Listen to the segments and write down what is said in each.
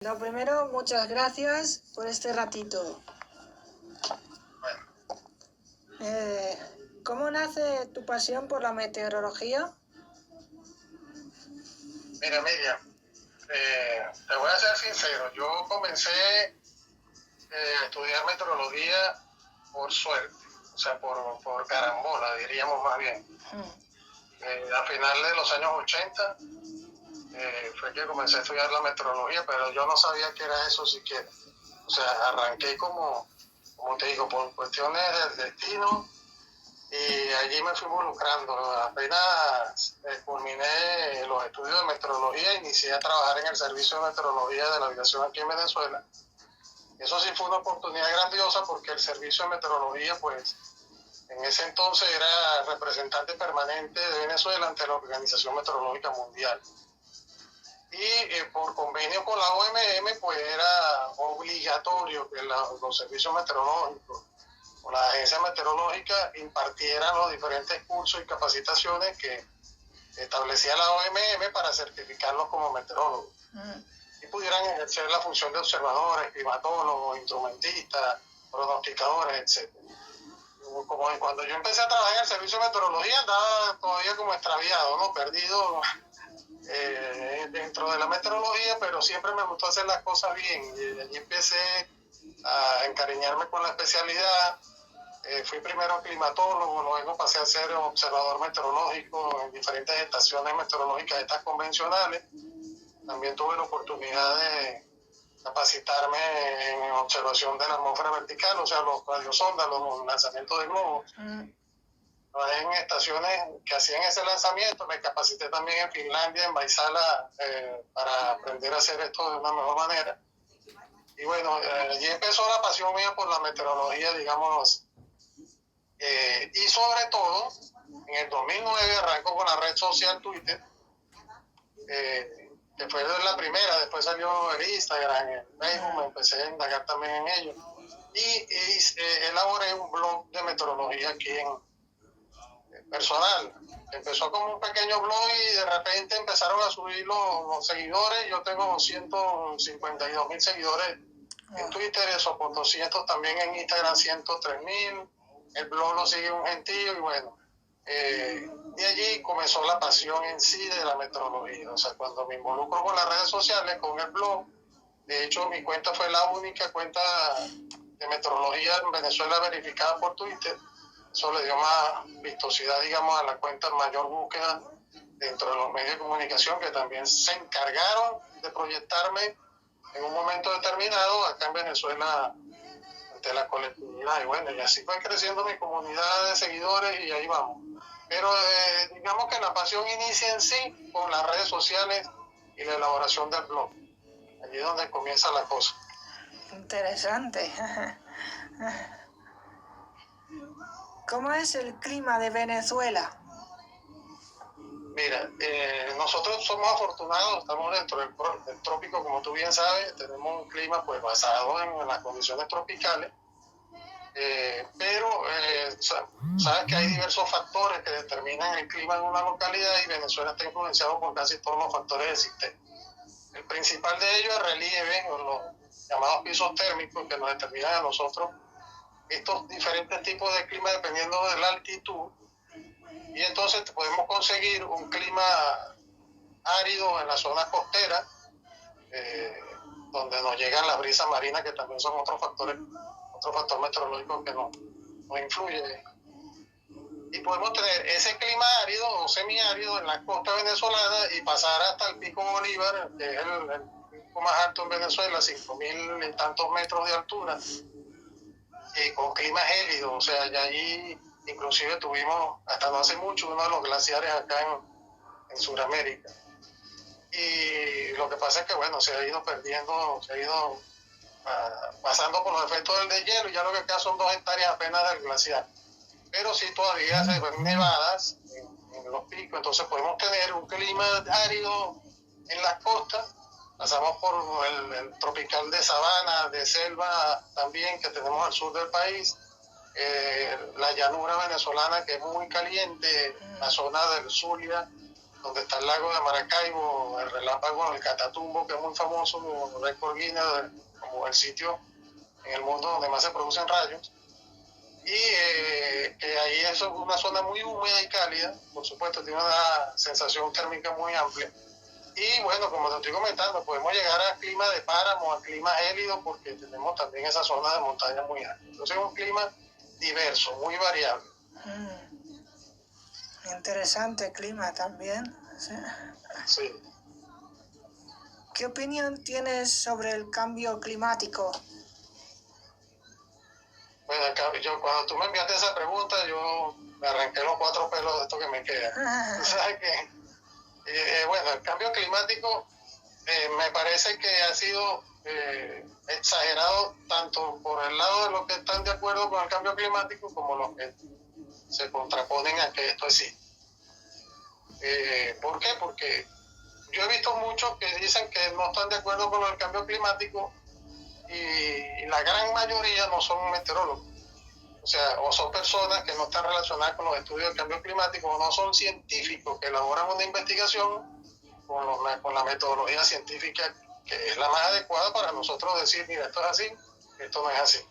Lo primero, muchas gracias por este ratito. ¿Cómo nace tu pasión por la meteorología? Mira, Miriam, te voy a ser sincero, yo comencé a estudiar meteorología por suerte, o sea, por carambola, diríamos más bien. A finales de los años 80 fue que comencé a estudiar la meteorología, pero yo no sabía qué era eso siquiera. O sea, arranqué como te digo, por cuestiones del destino y allí me fui involucrando. Apenas culminé los estudios de meteorología, inicié a trabajar en el servicio de meteorología de la aviación aquí en Venezuela. Eso sí fue una oportunidad grandiosa porque el servicio de meteorología, pues, en ese entonces era representante permanente de Venezuela ante la Organización Meteorológica Mundial. Y por convenio con la OMM, pues era obligatorio que los servicios meteorológicos o las agencias meteorológicas impartieran los diferentes cursos y capacitaciones que establecía la OMM para certificarlos como meteorólogos. Y pudieran ejercer la función de observadores, climatólogos, instrumentistas, pronosticadores, etc. Como cuando yo empecé a trabajar en el servicio de meteorología, andaba todavía como extraviado, ¿no? Perdido dentro de la meteorología, pero siempre me gustó hacer las cosas bien. Y allí empecé a encariñarme con la especialidad. Fui primero climatólogo, luego pasé a ser observador meteorológico en diferentes estaciones meteorológicas, estas convencionales. También tuve la oportunidad de capacitarme en observación de la atmósfera vertical, o sea, los radiosondas, los lanzamientos de globos. En estaciones que hacían ese lanzamiento, me capacité también en Finlandia, en Vaisala, para aprender a hacer esto de una mejor manera. Y bueno, allí empezó la pasión mía por la meteorología, digámoslo así. Y sobre todo, en el 2009 arrancó con la red social Twitter, que fue la primera, después salió el Instagram, el Facebook, me empecé a indagar también en ello. Y elaboré un blog de meteorología aquí personal. Empezó como un pequeño blog y de repente empezaron a subir los seguidores. Yo tengo 152,000 seguidores en Twitter, eso por 200 también en Instagram, 103,000. El blog lo sigue un gentío y bueno, de allí comenzó la pasión en sí de la meteorología. O sea, cuando me involucro con las redes sociales, con el blog, de hecho mi cuenta fue la única cuenta de meteorología en Venezuela verificada por Twitter. Eso le dio más vistosidad, digamos, a la cuenta, mayor búsqueda dentro de los medios de comunicación, que también se encargaron de proyectarme en un momento determinado acá en Venezuela ante la colectividad. Y bueno, y así fue creciendo mi comunidad de seguidores y ahí vamos. Pero digamos que la pasión inicia en sí con las redes sociales y la elaboración del blog. Allí es donde comienza la cosa. Interesante. ¿Cómo es el clima de Venezuela? Mira, nosotros somos afortunados, estamos dentro del trópico, como tú bien sabes, tenemos un clima pues basado en las condiciones tropicales, pero sabes que hay diversos factores que determinan el clima en una localidad y Venezuela está influenciado por casi todos los factores del sistema. El principal de ellos es el relieve, o los llamados pisos térmicos que nos determinan a nosotros estos diferentes tipos de clima dependiendo de la altitud. Y entonces podemos conseguir un clima árido en las zonas costeras, donde nos llegan las brisas marinas, que también son otro factor meteorológico que nos influye. Y podemos tener ese clima árido o semiárido en la costa venezolana y pasar hasta el Pico Bolívar, que es el pico más alto en Venezuela, 5,000 y tantos metros de altura, y con clima gélido. O sea, ya allí inclusive tuvimos, hasta no hace mucho, uno de los glaciares acá en Sudamérica. Y lo que pasa es que, bueno, se ha ido perdiendo, se ha ido pasando por los efectos del deshielo, y ya lo que queda son 2 hectáreas apenas del glaciar. Pero sí todavía se ven nevadas en los picos, entonces podemos tener un clima árido en las costas. Pasamos por el tropical de sabana, de selva también, que tenemos al sur del país. La llanura venezolana, que es muy caliente, la zona del Zulia, donde está el lago de Maracaibo, el relámpago del Catatumbo, que es muy famoso como récord Guinness, como el sitio en el mundo donde más se producen rayos. Y que ahí es una zona muy húmeda y cálida, por supuesto, tiene una sensación térmica muy amplia. Y bueno, como te estoy comentando, podemos llegar a clima de páramo, a clima gélido, porque tenemos también esa zona de montaña muy alta. Entonces es un clima diverso, muy variable. Interesante clima también. Sí. Sí. ¿Qué opinión tienes sobre el cambio climático? Bueno, yo, cuando tú me enviaste esa pregunta, yo me arranqué los 4 pelos de esto que me queda. Tú sabes que, bueno, el cambio climático me parece que ha sido exagerado tanto por el lado de los que están de acuerdo con el cambio climático como los que se contraponen a que esto existe. ¿Por qué? Porque yo he visto muchos que dicen que no están de acuerdo con el cambio climático y la gran mayoría no son meteorólogos. O sea, o son personas que no están relacionadas con los estudios del cambio climático, o no son científicos que elaboran una investigación con la metodología científica que es la más adecuada para nosotros decir, mira, esto es así, esto no es así.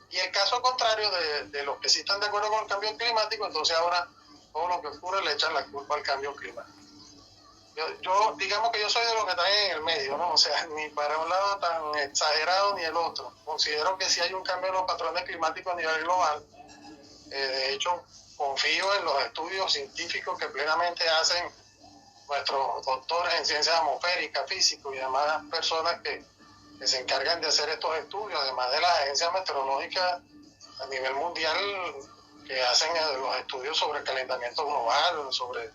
Y el caso contrario de los que sí están de acuerdo con el cambio climático, entonces ahora todo lo que ocurre le echan la culpa al cambio climático. Yo digamos que yo soy de los que están en el medio, ¿no? O sea, ni para un lado tan exagerado ni el otro. Considero que sí hay un cambio en los patrones climáticos a nivel global. De hecho, confío en los estudios científicos que plenamente hacen nuestros doctores en ciencias atmosféricas, físicos y demás personas que se encargan de hacer estos estudios, además de las agencias meteorológicas a nivel mundial que hacen los estudios sobre el calentamiento global, sobre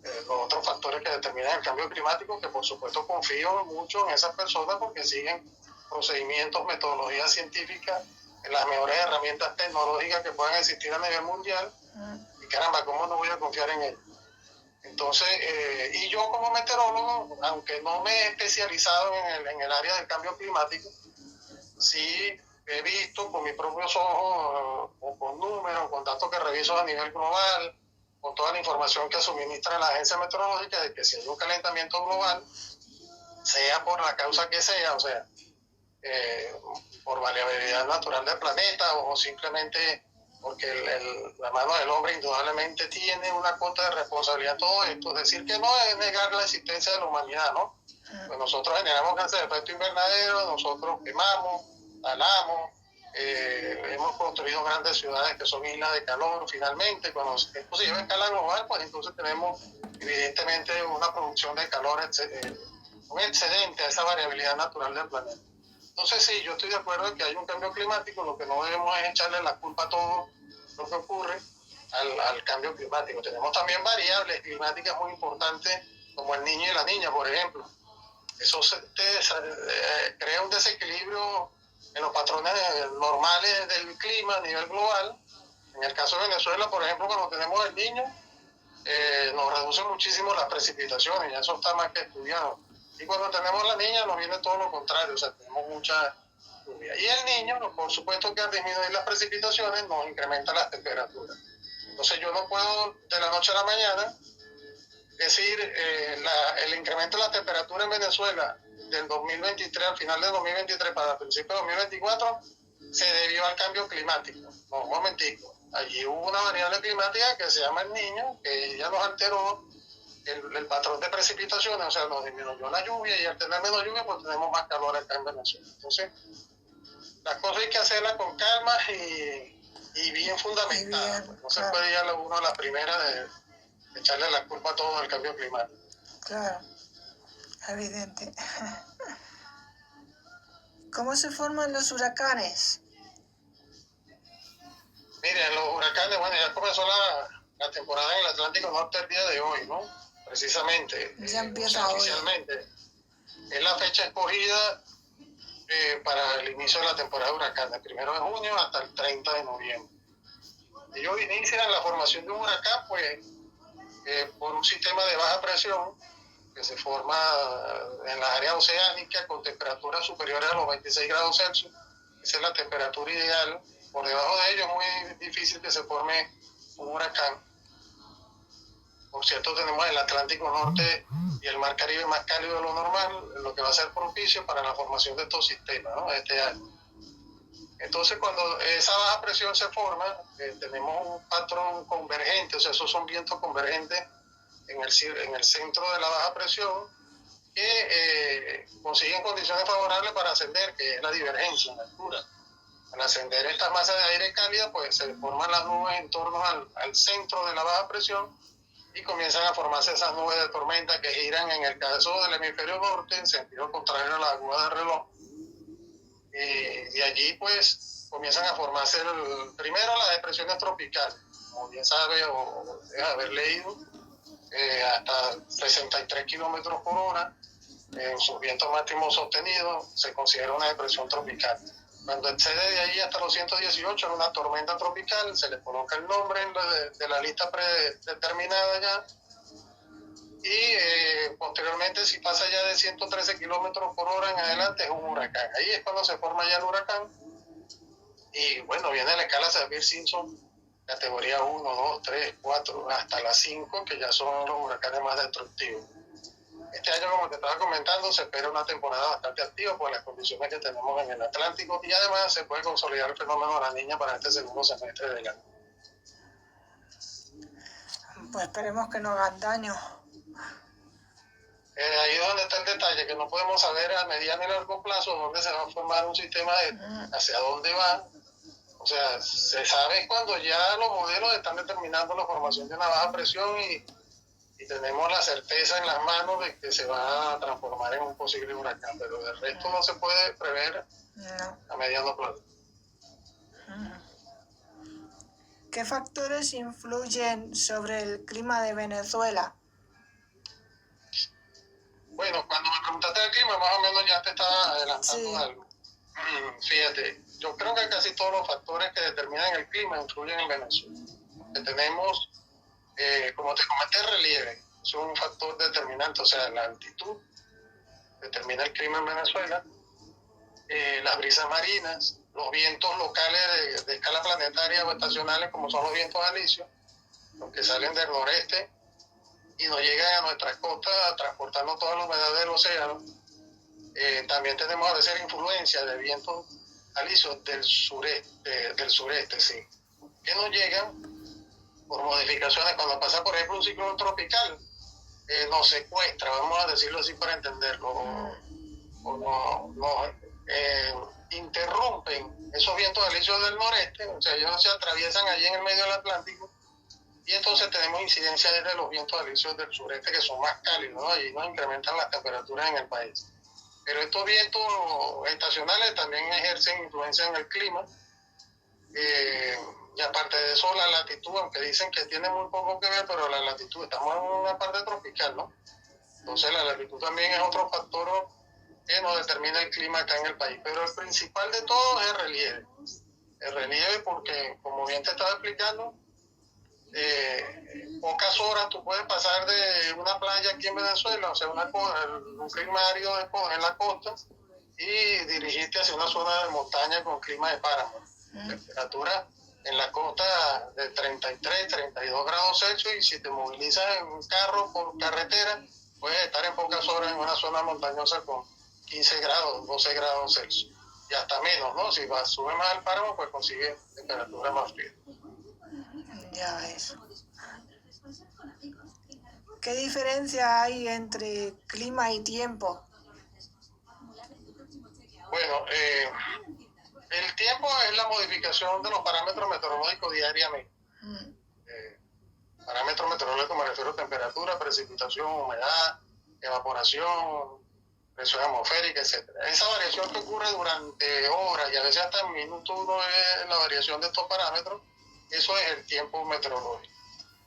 los otros factores que determinan el cambio climático, que por supuesto confío mucho en esas personas porque siguen procedimientos, metodologías científicas, las mejores herramientas tecnológicas que puedan existir a nivel mundial. Y caramba, ¿cómo no voy a confiar en ellos? Entonces, y yo como meteorólogo, aunque no me he especializado en el área del cambio climático, sí he visto con mis propios ojos, o con números, con datos que reviso a nivel global, con toda la información que suministra la agencia meteorológica, de que si hay un calentamiento global, sea por la causa que sea, o sea, por variabilidad natural del planeta o simplemente porque la mano del hombre indudablemente tiene una cuota de responsabilidad en todo esto. Decir que no es negar la existencia de la humanidad, ¿no? Pues nosotros generamos gases de efecto invernadero, nosotros quemamos, talamos, hemos construido grandes ciudades que son islas de calor. Finalmente, cuando esto se lleva a escala global, pues entonces tenemos evidentemente una producción de calor, un excedente a esa variabilidad natural del planeta. Entonces sí, yo estoy de acuerdo en que hay un cambio climático, lo que no debemos es echarle la culpa a todo lo que ocurre al cambio climático. Tenemos también variables climáticas muy importantes, como el niño y la niña, por ejemplo. Eso crea un desequilibrio en los patrones normales del clima a nivel global. En el caso de Venezuela, por ejemplo, cuando tenemos el niño, nos reduce muchísimo las precipitaciones, ya eso está más que estudiado. Y cuando tenemos la niña nos viene todo lo contrario, o sea, tenemos mucha lluvia. Y el niño, por supuesto que al disminuir las precipitaciones nos incrementa las temperaturas. Entonces yo no puedo de la noche a la mañana decir el incremento de la temperatura en Venezuela del 2023 al final del 2023 para el principio de 2024 se debió al cambio climático. No, un momentico. Allí hubo una variable climática que se llama el Niño, que ya nos alteró el patrón de precipitaciones, o sea, nos disminuyó la lluvia y al tener menos lluvia, pues tenemos más calor acá en Venezuela. Entonces, las cosas hay que hacerlas con calma y bien fundamentadas. Pues. No se puede ir a uno a la primera de echarle la culpa a todo el cambio climático. Claro, evidente. ¿Cómo se forman los huracanes? Miren, los huracanes, bueno, ya comenzó la temporada en el Atlántico Norte el día de hoy, ¿no? Precisamente. Ya empieza hoy. Oficialmente. Es la fecha escogida para el inicio de la temporada de huracanes, del 1 de junio hasta el 30 de noviembre. Ellos inician la formación de un huracán, pues, por un sistema de baja presión que se forma en las áreas oceánicas con temperaturas superiores a los 26 grados Celsius. Esa es la temperatura ideal. Por debajo de ello es muy difícil que se forme un huracán. Por cierto, tenemos el Atlántico Norte y el Mar Caribe más cálido de lo normal, lo que va a ser propicio para la formación de estos sistemas, ¿no? Este año. Entonces, cuando esa baja presión se forma, tenemos un patrón convergente, o sea, esos son vientos convergentes en el centro de la baja presión, que consiguen condiciones favorables para ascender, que es la divergencia en altura. Al ascender estas masas de aire cálida, pues se forman las nubes en torno al centro de la baja presión y comienzan a formarse esas nubes de tormenta que giran en el caso del hemisferio norte en sentido contrario a la aguja del reloj. Y allí pues comienzan a formarse primero las depresiones tropicales, como bien sabe o debe haber leído, hasta 63 kilómetros por hora, en sus vientos máximos sostenidos, se considera una depresión tropical. Cuando excede de ahí hasta los 118 es una tormenta tropical, se le coloca el nombre de la lista predeterminada ya, y posteriormente si pasa ya de 113 kilómetros por hora en adelante es un huracán. Ahí es cuando se forma ya el huracán, y bueno, viene la escala Saffir-Simpson, categoría 1, 2, 3, 4, hasta las 5, que ya son los huracanes más destructivos. Este año, como te estaba comentando, se espera una temporada bastante activa por las condiciones que tenemos en el Atlántico, y además se puede consolidar el fenómeno de la Niña para este segundo semestre del año. Pues esperemos que no hagan daño. Ahí es donde está el detalle, que no podemos saber a mediano y largo plazo dónde se va a formar un sistema, hacia dónde va. O sea, se sabe cuando ya los modelos están determinando la formación de una baja presión y tenemos la certeza en las manos de que se va a transformar en un posible huracán, pero del resto no se puede prever a mediano plazo. ¿Qué factores influyen sobre el clima de Venezuela? Bueno, cuando me preguntaste del clima, más o menos ya te estaba adelantando Sí. algo. Fíjate, yo creo que casi todos los factores que determinan el clima influyen en Venezuela. Que tenemos, como te comenté, el relieve, es un factor determinante, o sea, la altitud determina el clima en Venezuela, las brisas marinas, los vientos locales de escala planetaria o estacionales, como son los vientos alisios, los que salen del noreste y nos llegan a nuestras costas transportando toda la humedad del océano. También tenemos a veces influencia de vientos alisios del sureste, sí, que nos llegan por modificaciones. Cuando pasa, por ejemplo, un ciclón tropical, nos secuestra, vamos a decirlo así para entenderlo, o nos interrumpen esos vientos alisios del noreste, o sea, ellos se atraviesan allí en el medio del Atlántico, y entonces tenemos incidencia desde los vientos alisios del sureste, que son más cálidos, ¿no? Allí nos incrementan las temperaturas en el país. Pero estos vientos estacionales también ejercen influencia en el clima, y aparte de eso la latitud, aunque dicen que tiene muy poco que ver, pero la latitud, estamos en una parte tropical, ¿no? Entonces la latitud también es otro factor que nos determina el clima acá en el país. Pero el principal de todo es el relieve. El relieve porque, como bien te estaba explicando, pocas horas tú puedes pasar de una playa aquí en Venezuela, o sea, un clima árido en la costa, y dirigirte hacia una zona de montaña con clima de páramo. Temperatura en la costa de 33, 32 grados Celsius, y si te movilizas en un carro por carretera, puedes estar en pocas horas en una zona montañosa con 15 grados, 12 grados Celsius, y hasta menos, ¿no? Si sube más al páramo, pues consigues temperaturas más frías. Ya ves. ¿Qué diferencia hay entre clima y tiempo? Bueno, el tiempo es la modificación de los parámetros meteorológicos diariamente. Parámetros meteorológicos me refiero a temperatura, precipitación, humedad, evaporación, presión atmosférica, etc. Esa variación que ocurre durante horas y a veces hasta minutos uno ve la variación de estos parámetros, eso es el tiempo meteorológico.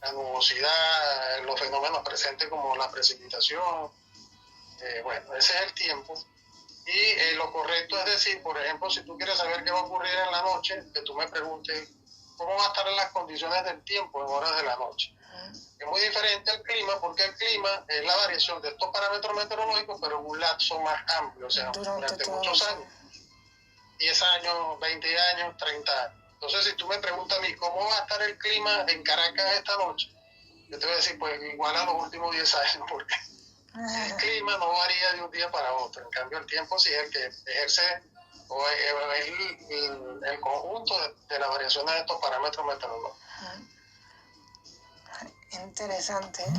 La nubosidad, los fenómenos presentes como la precipitación, bueno, ese es el tiempo. Y lo correcto es decir, por ejemplo, si tú quieres saber qué va a ocurrir en la noche, que tú me preguntes cómo van a estar las condiciones del tiempo en horas de la noche. Es muy diferente al clima, porque el clima es la variación de estos parámetros meteorológicos, pero en un lapso más amplio, o sea, durante muchos años. 10 años, 20 años, 30 años. Entonces, si tú me preguntas a mí cómo va a estar el clima en Caracas esta noche, yo te voy a decir, pues igual a los últimos 10 años, porque el clima no varía de un día para otro. En cambio, el tiempo sí es el que ejerce o es el conjunto de las variaciones de estos parámetros meteorológicos. Interesante, ¿eh?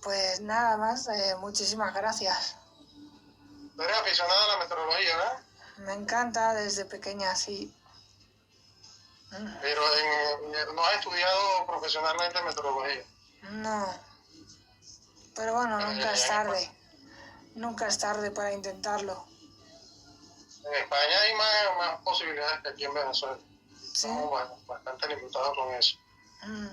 Pues nada más, muchísimas gracias. Tú eres aficionado a la meteorología, ¿verdad? Me encanta desde pequeña, sí. Pero no has estudiado profesionalmente meteorología. No, pero bueno, Pero nunca es tarde. Nunca es tarde para intentarlo. En España hay más posibilidades que aquí en Venezuela. ¿Sí? Estamos bastante limitados con eso. Mm,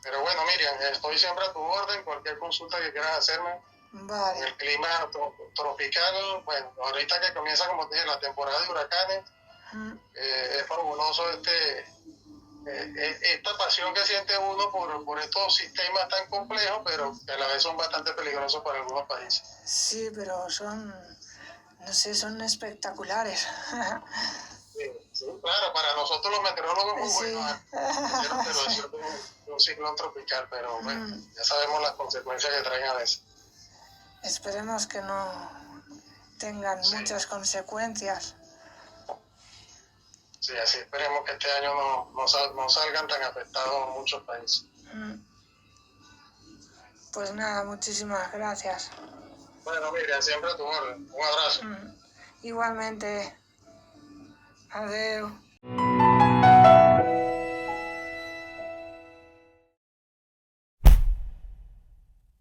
Pero bueno, Miriam, estoy siempre a tu orden. Cualquier consulta que quieras hacerme. En vale. el clima tropical, bueno, ahorita que comienza, como te dije, la temporada de huracanes, es fabuloso esta pasión que siente uno por estos sistemas tan complejos, pero que a la vez son bastante peligrosos para algunos países. Sí, pero son, no sé, son espectaculares. Sí, claro, para nosotros los meteorólogos muy Sí. buenos, pero de un ciclón tropical, pero bueno, ya sabemos las consecuencias que traen a veces. Esperemos que no tengan muchas consecuencias. Sí, así esperemos que este año no salgan tan afectados muchos países. Pues nada, muchísimas gracias. Bueno, Miriam, siempre a tu orden. Un abrazo. Igualmente. Adiós.